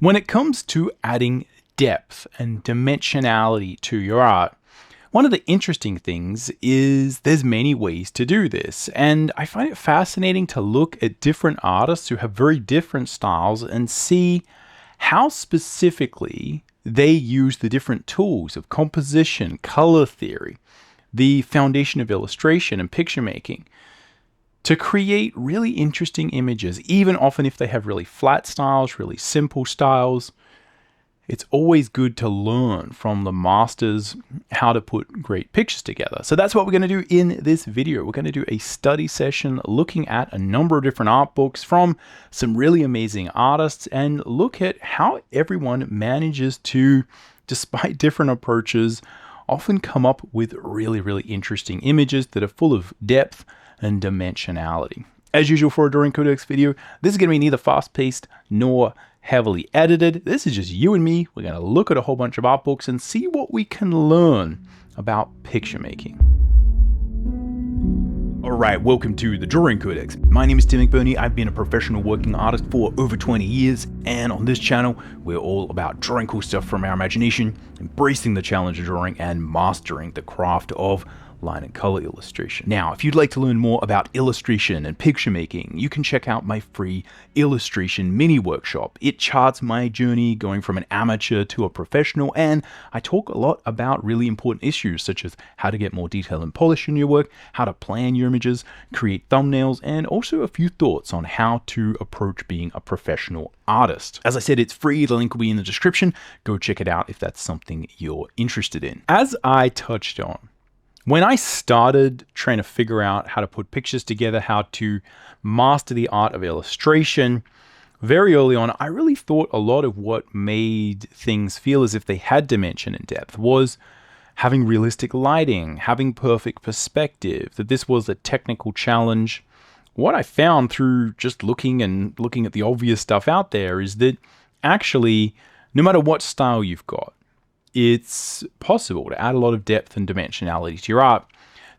When it comes to adding depth and dimensionality to your art, one of the interesting things is there's many ways to do this, and I find it fascinating to look at different artists who have very different styles and see how specifically they use the different tools of composition, color theory, the foundation of illustration and picture making to create really interesting images, even often if they have really flat styles, really simple styles. It's always good to learn from the masters how to put great pictures together. So that's what we're going to do in this video. We're going to do a study session looking at a number of different art books from some really amazing artists and look at how everyone manages to, despite different approaches, often come up with really, really interesting images that are full of depth and dimensionality. As usual for a Drawing Codex video, this is going to be neither fast-paced nor heavily edited. This is just you and me. We're going to look at a whole bunch of art books and see what we can learn about picture making. Alright, welcome to the Drawing Codex. My name is Tim McBurney. I've been a professional working artist for over 20 years, and on this channel, we're all about drawing cool stuff from our imagination, embracing the challenge of drawing, and mastering the craft of line and color illustration. Now, if you'd like to learn more about illustration and picture making, you can check out my free illustration mini workshop. It charts my journey going from an amateur to a professional, and I talk a lot about really important issues such as how to get more detail and polish in your work, how to plan your images, create thumbnails, and also a few thoughts on how to approach being a professional artist. As I said, it's free. The link will be in the description. Go check it out if that's something you're interested in. As I touched on, when I started trying to figure out how to put pictures together, how to master the art of illustration, very early on, I really thought a lot of what made things feel as if they had dimension and depth was having realistic lighting, having perfect perspective, that this was a technical challenge. What I found through just looking at the obvious stuff out there is that actually, no matter what style you've got, it's possible to add a lot of depth and dimensionality to your art.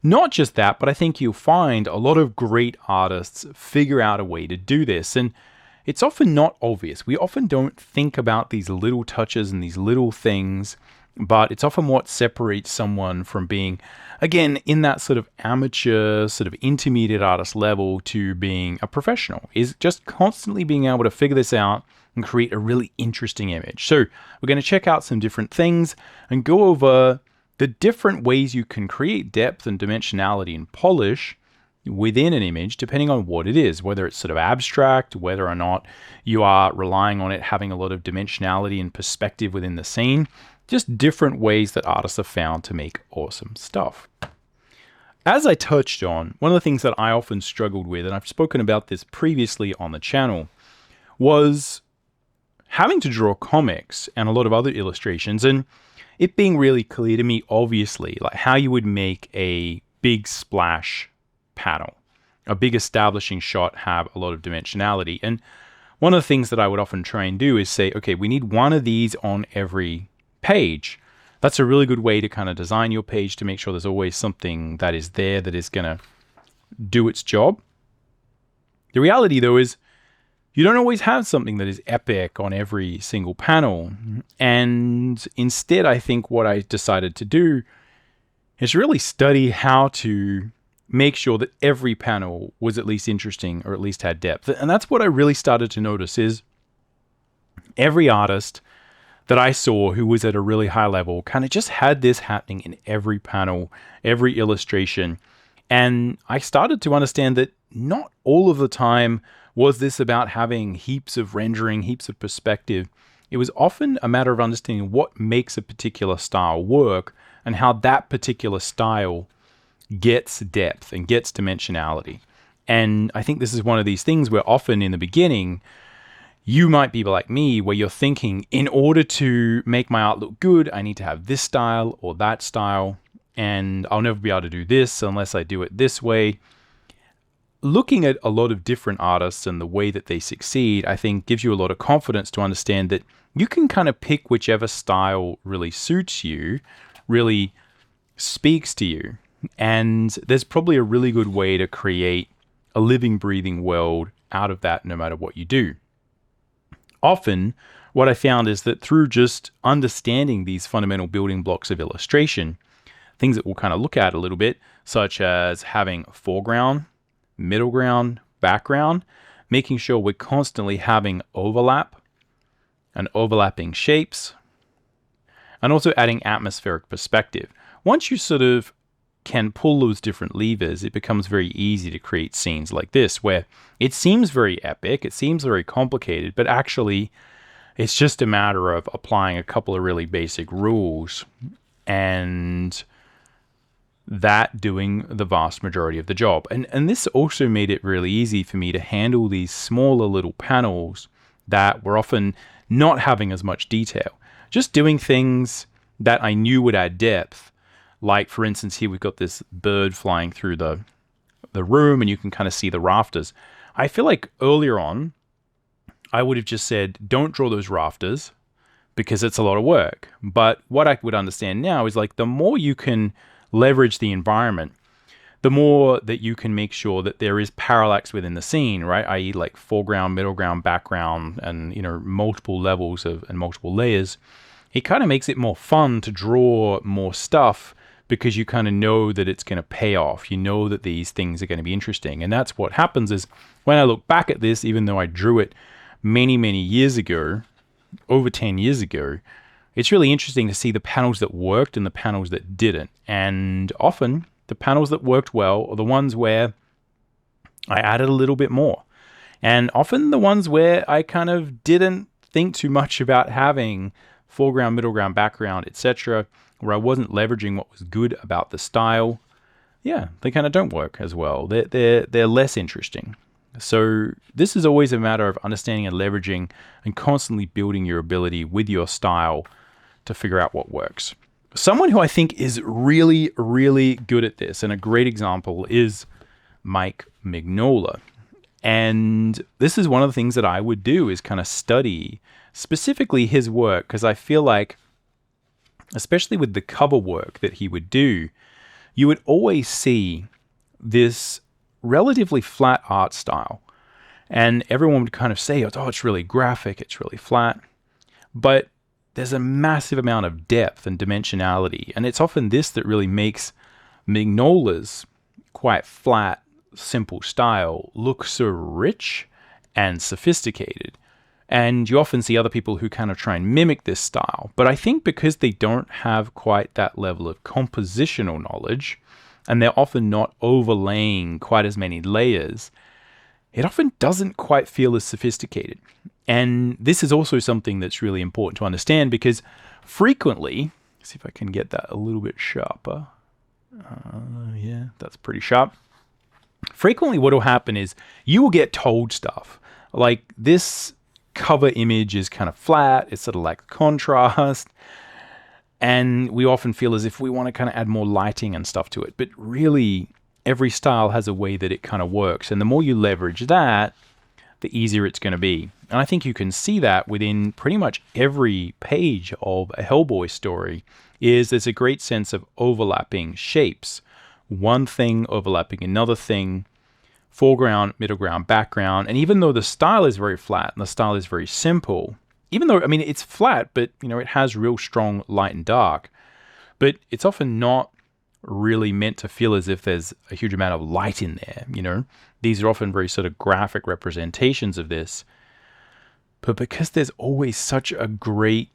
Not just that, but I think you'll find a lot of great artists figure out a way to do this. And it's often not obvious. We often don't think about these little touches and these little things, but it's often what separates someone from being, again, in that sort of amateur, sort of intermediate artist level to being a professional, is just constantly being able to figure this out and create a really interesting image. So we're going to check out some different things and go over the different ways you can create depth and dimensionality and polish within an image, depending on what it is, whether it's sort of abstract, whether or not you are relying on it having a lot of dimensionality and perspective within the scene, just different ways that artists have found to make awesome stuff. As I touched on, one of the things that I often struggled with, and I've spoken about this previously on the channel, was having to draw comics and a lot of other illustrations, and it being really clear to me, obviously, like how you would make a big splash panel, a big establishing shot have a lot of dimensionality. And one of the things that I would often try and do is say, okay, we need one of these on every page. That's a really good way to kind of design your page to make sure there's always something that is there that is going to do its job. The reality, though, is you don't always have something that is epic on every single panel. And instead, I think what I decided to do is really study how to make sure that every panel was at least interesting or at least had depth. And that's what I really started to notice is every artist that I saw who was at a really high level kind of just had this happening in every panel, every illustration. And I started to understand that not all of the time was this about having heaps of rendering, heaps of perspective. It was often a matter of understanding what makes a particular style work and how that particular style gets depth and gets dimensionality. And I think this is one of these things where often in the beginning, you might be like me, where you're thinking, in order to make my art look good, I need to have this style or that style, and I'll never be able to do this unless I do it this way. Looking at a lot of different artists and the way that they succeed, I think gives you a lot of confidence to understand that you can kind of pick whichever style really suits you, really speaks to you. And there's probably a really good way to create a living, breathing world out of that no matter what you do. Often, what I found is that through just understanding these fundamental building blocks of illustration, things that we'll kind of look at a little bit, such as having foreground, middle ground, background, making sure we're constantly having overlap and overlapping shapes, and also adding atmospheric perspective. Once you sort of can pull those different levers, it becomes very easy to create scenes like this, where it seems very epic, it seems very complicated, but actually it's just a matter of applying a couple of really basic rules and that doing the vast majority of the job. And this also made it really easy for me to handle these smaller little panels that were often not having as much detail. Just doing things that I knew would add depth. Like, for instance, here we've got this bird flying through the room and you can kind of see the rafters. I feel like earlier on, I would have just said, don't draw those rafters because it's a lot of work. But what I would understand now is like the more you can leverage the environment, the more that you can make sure that there is parallax within the scene, right? I.e. like foreground, middle ground, background, and multiple levels of and multiple layers. It kind of makes it more fun to draw more stuff because you kind of know that it's going to pay off. You know that these things are going to be interesting. And that's what happens is when I look back at this, even though I drew it many, many years ago, over 10 years ago, it's really interesting to see the panels that worked and the panels that didn't. And often the panels that worked well are the ones where I added a little bit more. And often the ones where I kind of didn't think too much about having foreground, middle ground, background, etc., where I wasn't leveraging what was good about the style, yeah, they kind of don't work as well. They're less interesting. So this is always a matter of understanding and leveraging and constantly building your ability with your style to figure out what works. Someone who I think is really, really good at this, and a great example, is Mike Mignola. And this is one of the things that I would do is kind of study specifically his work, because I feel like, especially with the cover work that he would do, you would always see this relatively flat art style. And everyone would kind of say, oh, it's really graphic, it's really flat. But there's a massive amount of depth and dimensionality. And it's often this that really makes Mignola's quite flat, simple style look so rich and sophisticated. And you often see other people who kind of try and mimic this style. But I think because they don't have quite that level of compositional knowledge, and they're often not overlaying quite as many layers, it often doesn't quite feel as sophisticated. And this is also something that's really important to understand, because frequently, see if I can get that a little bit sharper. Yeah, that's pretty sharp. Frequently what will happen is you will get told stuff like this cover image is kind of flat, it's sort of like contrast, and we often feel as if we want to kind of add more lighting and stuff to it. But really, every style has a way that it kind of works, and the more you leverage that, the easier it's going to be. And I think you can see that within pretty much every page of a Hellboy story. There's a great sense of overlapping shapes, one thing overlapping another thing, foreground, middle ground, background. And even though the style is very flat and the style is very simple, even though, I mean, it's flat, but, it has real strong light and dark, but it's often not really meant to feel as if there's a huge amount of light in there, These are often very sort of graphic representations of this. But because there's always such a great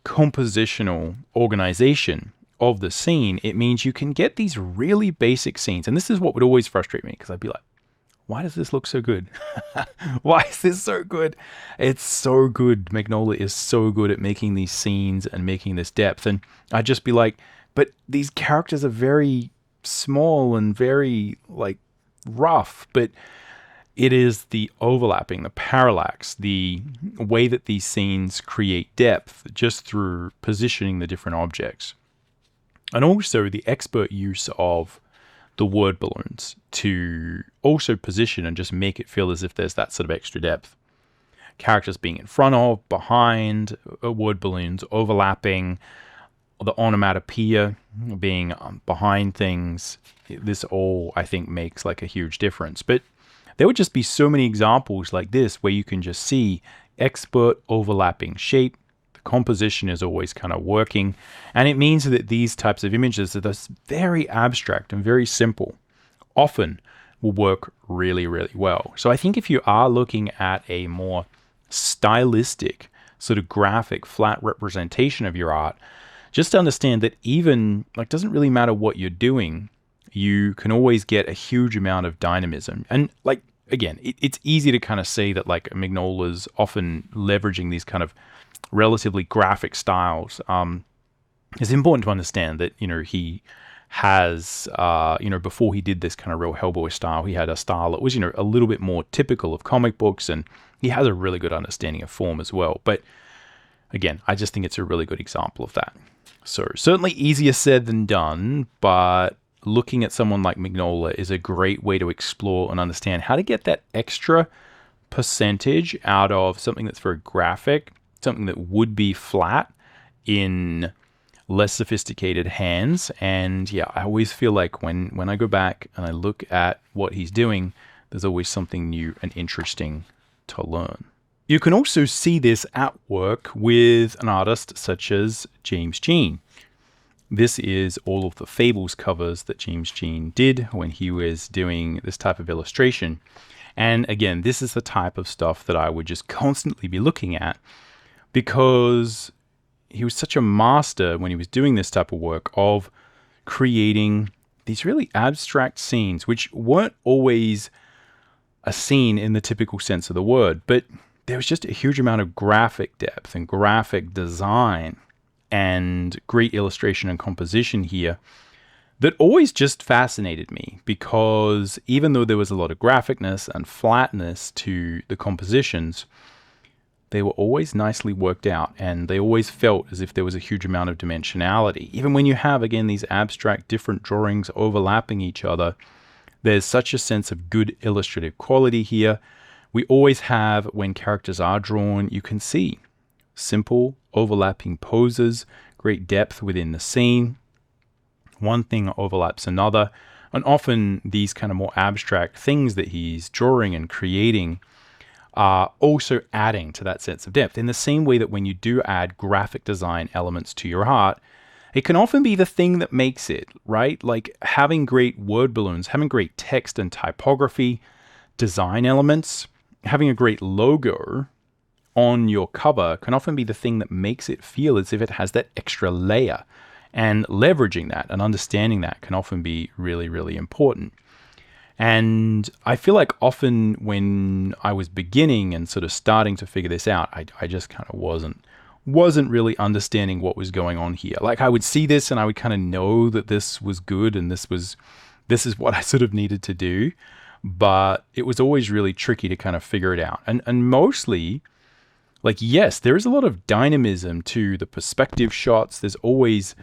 compositional organization of the scene, it means you can get these really basic scenes. And this is what would always frustrate me, because I'd be like, why does this look so good? Why is this so good? It's so good. Mignola is so good at making these scenes and making this depth. And I'd just be like, but these characters are very small and very rough, but it is the overlapping, the parallax, the way that these scenes create depth just through positioning the different objects. And also the expert use of the word balloons to also position and just make it feel as if there's that sort of extra depth. Characters being in front of, behind, word balloons overlapping, the onomatopoeia being behind things. This all, I think, makes a huge difference. But there would just be so many examples like this where you can just see expert overlapping shape. The composition is always kind of working. And it means that these types of images that are very abstract and very simple often will work really, really well. So I think if you are looking at a more stylistic, sort of graphic, flat representation of your art, just understand that even, like, doesn't really matter what you're doing, you can always get a huge amount of dynamism. And like, again, it's easy to kind of say that like Mignola's often leveraging these kind of relatively graphic styles. It's important to understand that, he has, before he did this kind of real Hellboy style, he had a style that was, a little bit more typical of comic books, and he has a really good understanding of form as well. But again, I just think it's a really good example of that. So certainly easier said than done, but looking at someone like Mignola is a great way to explore and understand how to get that extra percentage out of something that's very graphic, something that would be flat in less sophisticated hands. And yeah, I always feel like when I go back and I look at what he's doing, there's always something new and interesting to learn. You can also see this at work with an artist such as James Jean. This is all of the Fables covers that James Jean did when he was doing this type of illustration. And again, this is the type of stuff that I would just constantly be looking at, because he was such a master when he was doing this type of work of creating these really abstract scenes, which weren't always a scene in the typical sense of the word, but there was just a huge amount of graphic depth and graphic design and great illustration and composition here that always just fascinated me, because even though there was a lot of graphicness and flatness to the compositions, they were always nicely worked out, and they always felt as if there was a huge amount of dimensionality. Even when you have, again, these abstract different drawings overlapping each other, there's such a sense of good illustrative quality here. We always have, when characters are drawn, you can see simple overlapping poses, great depth within the scene. One thing overlaps another, and often these kind of more abstract things that he's drawing and creating are also adding to that sense of depth. In the same way that when you do add graphic design elements to your art, it can often be the thing that makes it, right? Like having great word balloons, having great text and typography, design elements, having a great logo on your cover can often be the thing that makes it feel as if it has that extra layer. And leveraging that and understanding that can often be really, really important. And I feel like often when I was beginning and sort of starting to figure this out, I just kind of wasn't really understanding what was going on here. Like I would see this and I would kind of know that this was good and this is what I sort of needed to do. But it was always really tricky to kind of figure it out. And mostly, like, yes, there is a lot of dynamism to the perspective shots. There's always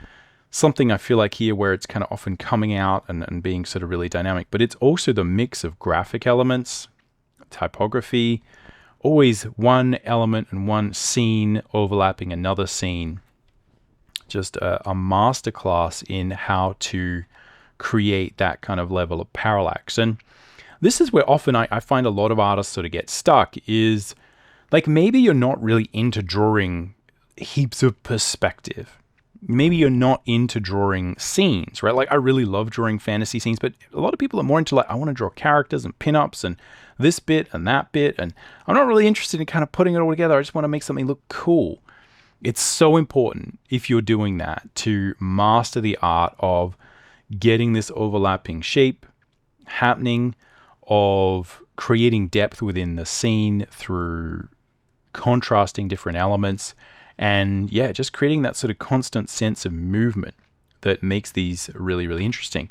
something I feel like here where it's kind of often coming out and being sort of really dynamic. But it's also the mix of graphic elements, typography, always one element and one scene overlapping another scene. Just a masterclass in how to create that kind of level of parallax. And this is where often I find a lot of artists sort of get stuck, is like maybe you're not really into drawing heaps of perspective. Maybe you're not into drawing scenes, right? Like I really love drawing fantasy scenes, but a lot of people are more into like, I want to draw characters and pinups and this bit and that bit. And I'm not really interested in kind of putting it all together. I just want to make something look cool. It's so important if you're doing that to master the art of getting this overlapping shape happening, of creating depth within the scene through contrasting different elements, and yeah, just creating that sort of constant sense of movement that makes these really, really interesting.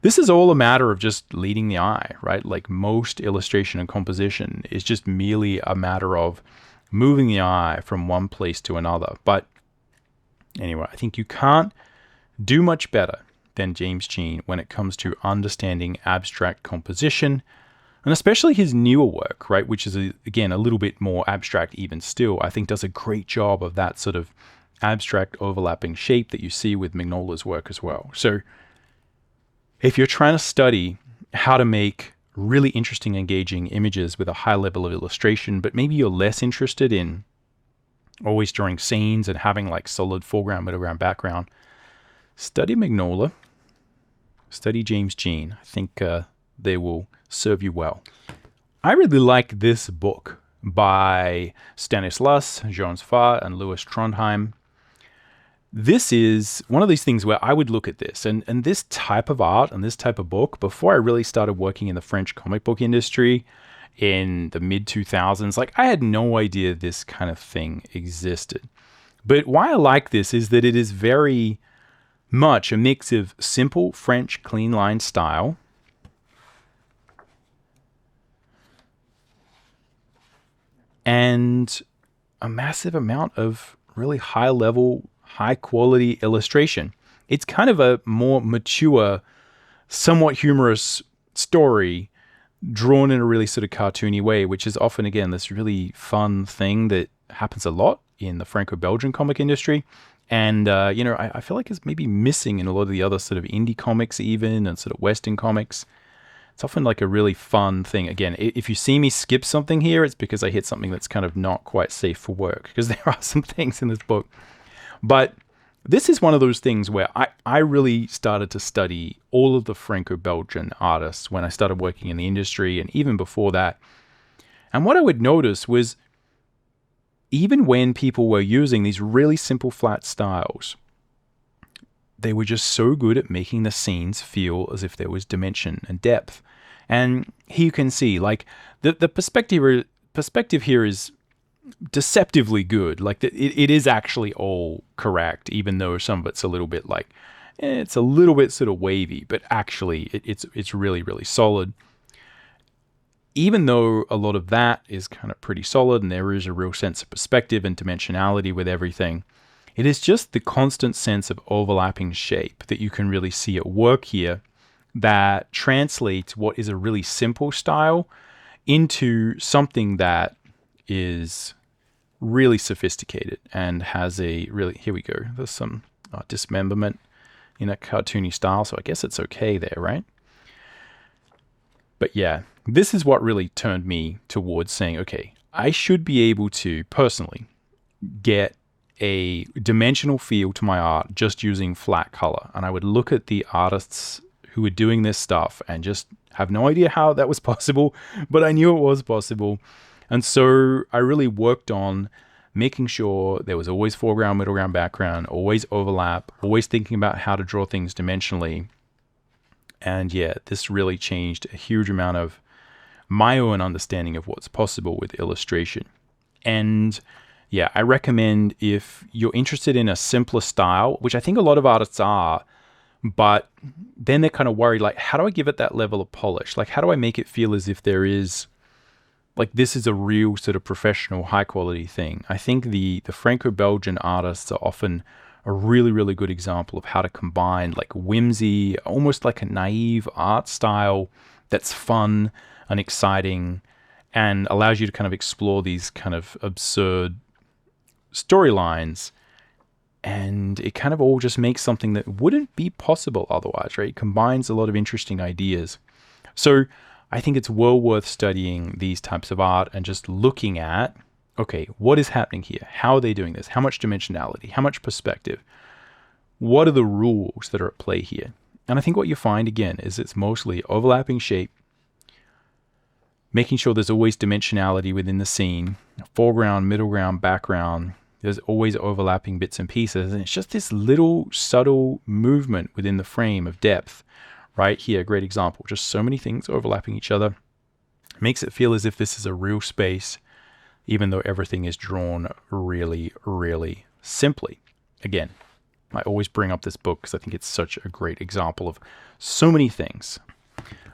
This is all a matter of just leading the eye, right? Like most illustration and composition is just merely a matter of moving the eye from one place to another. But anyway, I think you can't do much better than James Jean when it comes to understanding abstract composition, and especially his newer work, right, which is, again, a little bit more abstract even still. I think does a great job of that sort of abstract overlapping shape that you see with Mignola's work as well. So if you're trying to study how to make really interesting, engaging images with a high level of illustration, but maybe you're less interested in always drawing scenes and having like solid foreground, middle ground, background, study Mignola, study James Jean. I think they will serve you well. I really like this book by Stanislas, Jones Farr, and Louis Trondheim. This is one of these things where I would look at this and this type of art and this type of book before I really started working in the French comic book industry in the mid-2000s. Like, I had no idea this kind of thing existed. But why I like this is that it is very much a mix of simple French clean line style and a massive amount of really high level, high quality illustration. It's kind of a more mature, somewhat humorous story drawn in a really sort of cartoony way, which is often, again, this really fun thing that happens a lot in the Franco-Belgian comic industry. And, I feel like it's maybe missing in a lot of the other sort of indie comics even, and sort of Western comics. It's often like a really fun thing. Again, if you see me skip something here, it's because I hit something that's kind of not quite safe for work, because there are some things in this book. But this is one of those things where I really started to study all of the Franco-Belgian artists when I started working in the industry, and even before that. And what I would notice was, even when people were using these really simple flat styles, they were just so good at making the scenes feel as if there was dimension and depth. And here you can see, like, the perspective here is deceptively good. Like, it is actually all correct, even though some of it's a little bit like, it's a little bit sort of wavy, but actually it's really, really solid. Even though a lot of that is kind of pretty solid and there is a real sense of perspective and dimensionality with everything, it is just the constant sense of overlapping shape that you can really see at work here that translates what is a really simple style into something that is really sophisticated and has a really, here we go, there's some dismemberment in a cartoony style, so I guess it's okay there, right? But yeah, this is what really turned me towards saying, okay, I should be able to personally get a dimensional feel to my art just using flat color. And I would look at the artists who were doing this stuff and just have no idea how that was possible, but I knew it was possible. And so I really worked on making sure there was always foreground, middle ground, background, always overlap, always thinking about how to draw things dimensionally. And yeah, this really changed a huge amount of my own understanding of what's possible with illustration. And yeah, I recommend, if you're interested in a simpler style, which I think a lot of artists are, but then they're kind of worried, like, how do I give it that level of polish? Like, how do I make it feel as if there is, like, this is a real sort of professional, high quality thing? I think the Franco-Belgian artists are often a really, really good example of how to combine like whimsy, almost like a naive art style that's fun and exciting and allows you to kind of explore these kind of absurd storylines, and it kind of all just makes something that wouldn't be possible otherwise, right? It combines a lot of interesting ideas. So I think it's well worth studying these types of art and just looking at, okay, what is happening here? How are they doing this? How much dimensionality? How much perspective? What are the rules that are at play here? And I think what you find, again, is it's mostly overlapping shape, making sure there's always dimensionality within the scene, foreground, middle ground, background. There's always overlapping bits and pieces, and it's just this little subtle movement within the frame of depth. Right here, great example. Just so many things overlapping each other. Makes it feel as if this is a real space, even though everything is drawn really, really simply. Again, I always bring up this book because I think it's such a great example of so many things.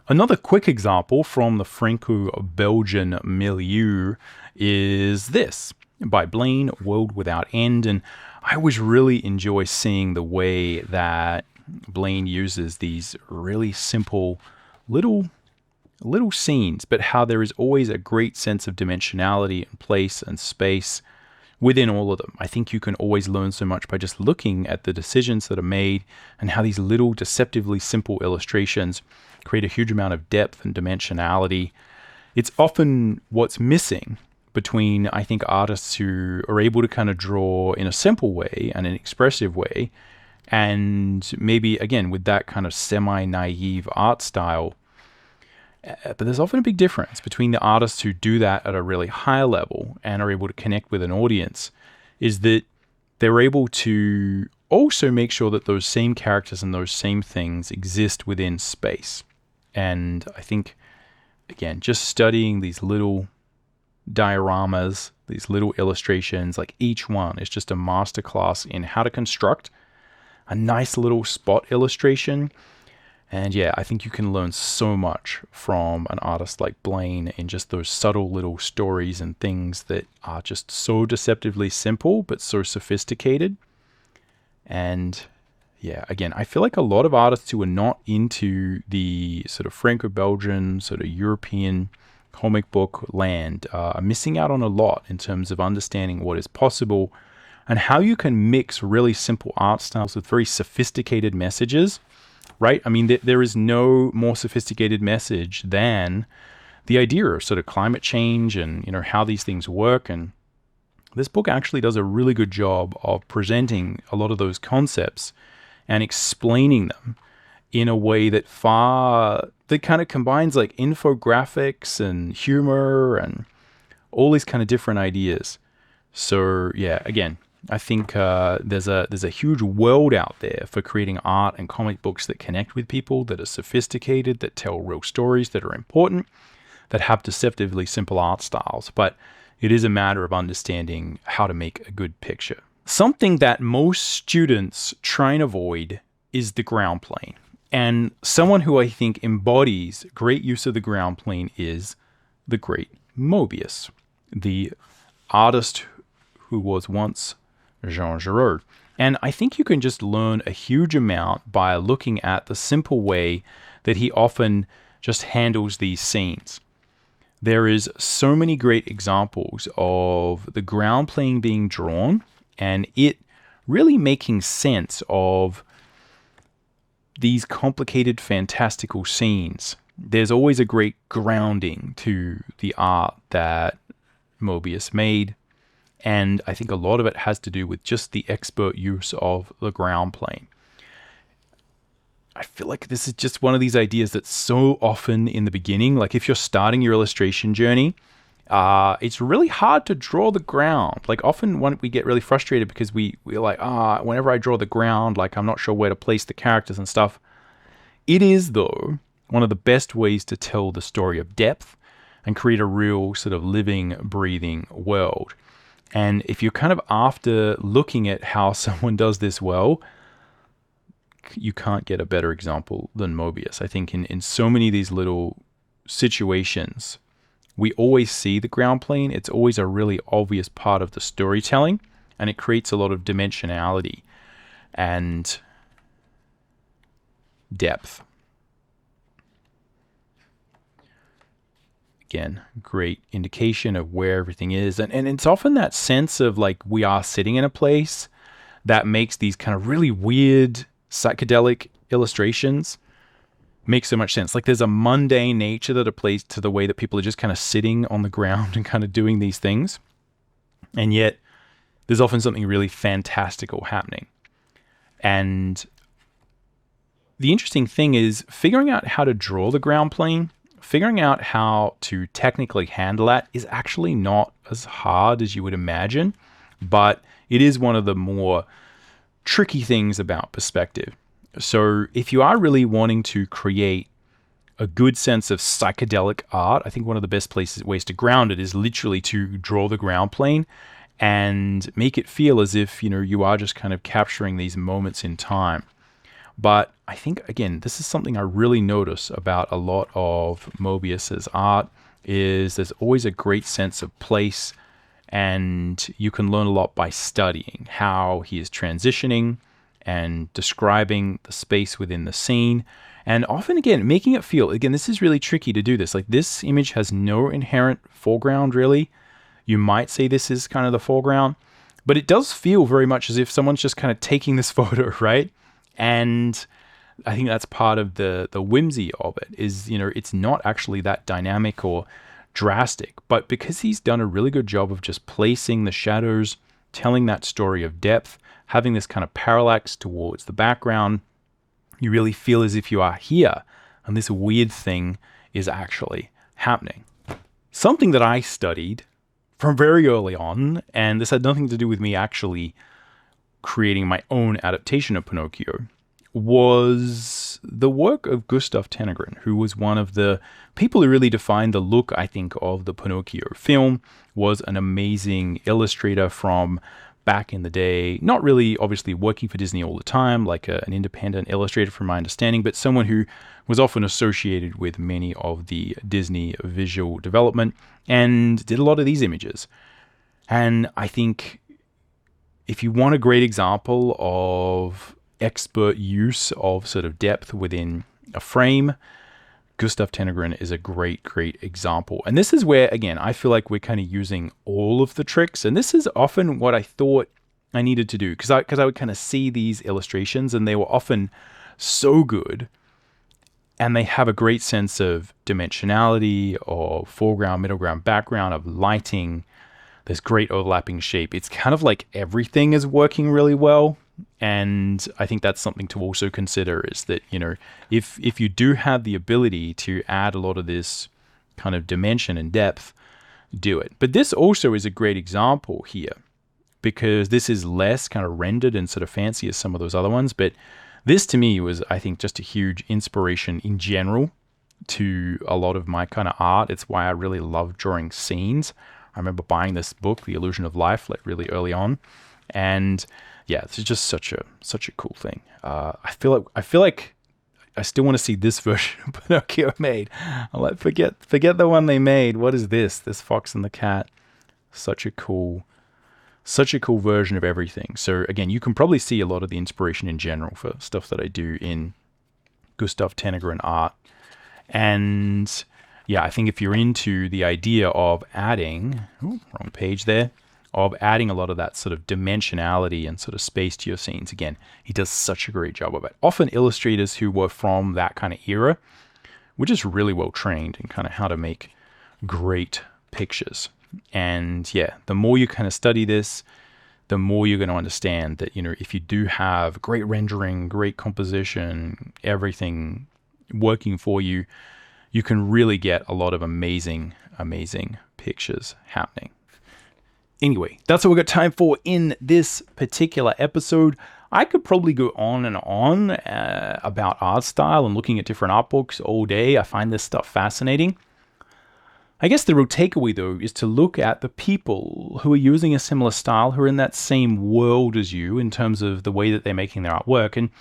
Another quick example from the Franco-Belgian milieu is this, by Blain, World Without End. And I always really enjoy seeing the way that Blain uses these really simple little scenes, but how there is always a great sense of dimensionality and place and space within all of them. I think you can always learn so much by just looking at the decisions that are made and how these little deceptively simple illustrations create a huge amount of depth and dimensionality. It's often what's missing between, I think, artists who are able to kind of draw in a simple way and an expressive way, and maybe, again, with that kind of semi-naive art style. But there's often a big difference between the artists who do that at a really high level and are able to connect with an audience, is that they're able to also make sure that those same characters and those same things exist within space. And I think, again, just studying these little dioramas, these little illustrations, like each one is just a masterclass in how to construct a nice little spot illustration. And yeah, I think you can learn so much from an artist like Blain in just those subtle little stories and things that are just so deceptively simple, but so sophisticated. And yeah, again, I feel like a lot of artists who are not into the sort of Franco-Belgian, sort of European comic book land are missing out on a lot in terms of understanding what is possible and how you can mix really simple art styles with very sophisticated messages, right? I mean, there is no more sophisticated message than the idea of sort of climate change and, you know, how these things work. And this book actually does a really good job of presenting a lot of those concepts and explaining them in a way that kind of combines like infographics and humor and all these kind of different ideas. So yeah, again, I think there's a huge world out there for creating art and comic books that connect with people, that are sophisticated, that tell real stories, that are important, that have deceptively simple art styles. But it is a matter of understanding how to make a good picture. Something that most students try and avoid is the ground plane. And someone who I think embodies great use of the ground plane is the great Moebius, the artist who was once Jean Giraud. And I think you can just learn a huge amount by looking at the simple way that he often just handles these scenes. There is so many great examples of the ground plane being drawn and it really making sense of these complicated, fantastical scenes. There's always a great grounding to the art that Moebius made. And I think a lot of it has to do with just the expert use of the ground plane. I feel like this is just one of these ideas that's so often in the beginning, like if you're starting your illustration journey, it's really hard to draw the ground. Like often when we get really frustrated because we're like, whenever I draw the ground, like I'm not sure where to place the characters and stuff. It is, though, one of the best ways to tell the story of depth and create a real sort of living, breathing world. And if you're kind of after looking at how someone does this well, you can't get a better example than Moebius. I think in so many of these little situations, we always see the ground plane. It's always a really obvious part of the storytelling, and it creates a lot of dimensionality and depth. Again, great indication of where everything is. And it's often that sense of like we are sitting in a place that makes these kind of really weird psychedelic illustrations make so much sense. Like there's a mundane nature that applies to the way that people are just kind of sitting on the ground and kind of doing these things. And yet there's often something really fantastical happening. And the interesting thing is figuring out how to draw the ground plane, figuring out how to technically handle that is actually not as hard as you would imagine, but it is one of the more tricky things about perspective. So if you are really wanting to create a good sense of psychedelic art, I think one of the best ways to ground it is literally to draw the ground plane and make it feel as if, you know, you are just kind of capturing these moments in time. But I think, again, this is something I really notice about a lot of Moebius's art is there's always a great sense of place, and you can learn a lot by studying how he is transitioning and describing the space within the scene. And often, again, making it feel, again, this is really tricky to do this. Like this image has no inherent foreground, really. You might say this is kind of the foreground, but it does feel very much as if someone's just kind of taking this photo, right? And I think that's part of the whimsy of it is, it's not actually that dynamic or drastic, but because he's done a really good job of just placing the shadows, telling that story of depth, having this kind of parallax towards the background, you really feel as if you are here and this weird thing is actually happening. Something that I studied from very early on, and this had nothing to do with me actually creating my own adaptation of Pinocchio, was the work of Gustaf Tenggren, who was one of the people who really defined the look, I think, of the Pinocchio film, was an amazing illustrator from back in the day, not really obviously working for Disney all the time, like an independent illustrator from my understanding, but someone who was often associated with many of the Disney visual development and did a lot of these images. And I think if you want a great example of expert use of sort of depth within a frame, Gustaf Tenggren is a great example. And this is where, again, I feel like we're kind of using all of the tricks. And this is often what I thought I needed to do, because I would kind of see these illustrations and they were often so good and they have a great sense of dimensionality, or foreground, middle ground, background, of lighting. There's great overlapping shape. It's kind of like everything is working really well. And I think that's something to also consider, is that, if you do have the ability to add a lot of this kind of dimension and depth, do it. But this also is a great example here, because this is less kind of rendered and sort of fancy as some of those other ones. But this to me was, I think, just a huge inspiration in general to a lot of my kind of art. It's why I really love drawing scenes. I remember buying this book, The Illusion of Life, like really early on. And yeah, this is just such a cool thing. I feel like I still want to see this version of Pinocchio made. I'm like, forget the one they made. What is this? This Fox and the Cat. Such a cool version of everything. So again, you can probably see a lot of the inspiration in general for stuff that I do in Gustaf Tenggren art. And yeah, I think if you're into the idea of adding, wrong page there, of adding a lot of that sort of dimensionality and sort of space to your scenes, again, he does such a great job of it. Often illustrators who were from that kind of era were just really well trained in kind of how to make great pictures. And yeah, the more you kind of study this, the more you're going to understand that, if you do have great rendering, great composition, everything working for you, you can really get a lot of amazing pictures happening. Anyway, that's what we got time for in this particular episode. I could probably go on and on about art style and looking at different art books all day. I find this stuff fascinating. I guess the real takeaway, though, is to look at the people who are using a similar style, who are in that same world as you in terms of the way that they're making their artwork, and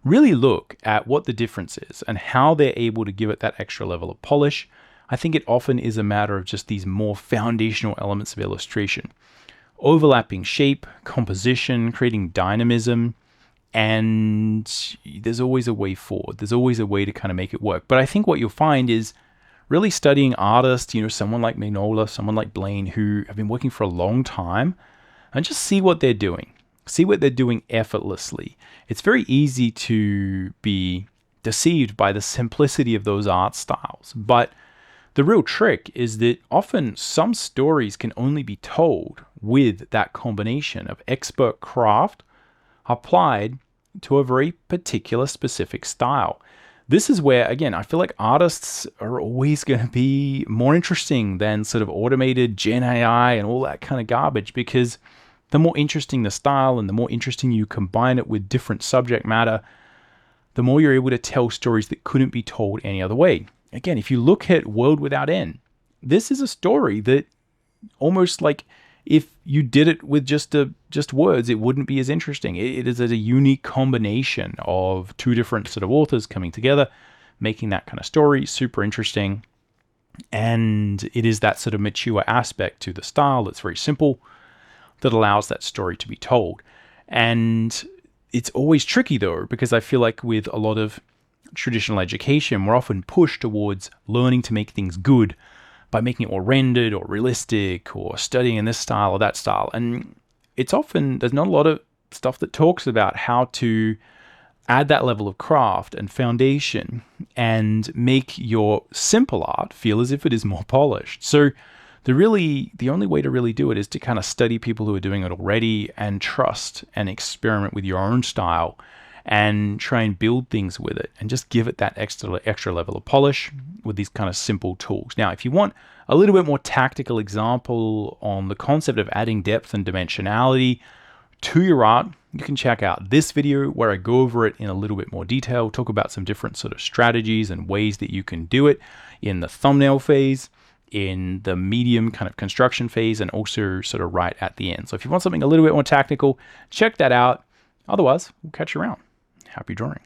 really look at what the difference is and how they're able to give it that extra level of polish. I think it often is a matter of just these more foundational elements of illustration. Overlapping shape, composition, creating dynamism, and there's always a way forward. There's always a way to kind of make it work. But I think what you'll find is really studying artists, someone like Mignola, someone like Blain, who have been working for a long time, and just see what they're doing. See what they're doing effortlessly. It's very easy to be deceived by the simplicity of those art styles, but the real trick is that often some stories can only be told with that combination of expert craft applied to a very particular specific style. This is where, again, I feel like artists are always going to be more interesting than sort of automated Gen AI and all that kind of garbage, because the more interesting the style and the more interesting you combine it with different subject matter, the more you're able to tell stories that couldn't be told any other way. Again, if you look at World Without End, this is a story that almost like if you did it with just words, it wouldn't be as interesting. It is a unique combination of two different sort of authors coming together, making that kind of story super interesting. And it is that sort of mature aspect to the style that's very simple that allows that story to be told. And it's always tricky, though, because I feel like with a lot of traditional education, we're often pushed towards learning to make things good by making it more rendered or realistic or studying in this style or that style. And it's often, there's not a lot of stuff that talks about how to add that level of craft and foundation and make your simple art feel as if it is more polished. So the only way to really do it is to kind of study people who are doing it already and trust and experiment with your own style and try and build things with it and just give it that extra level of polish with these kind of simple tools. Now, if you want a little bit more tactical example on the concept of adding depth and dimensionality to your art, you can check out this video where I go over it in a little bit more detail, talk about some different sort of strategies and ways that you can do it in the thumbnail phase, in the medium kind of construction phase, and also sort of right at the end. So if you want something a little bit more tactical, check that out. Otherwise, we'll catch you around. Happy drawing.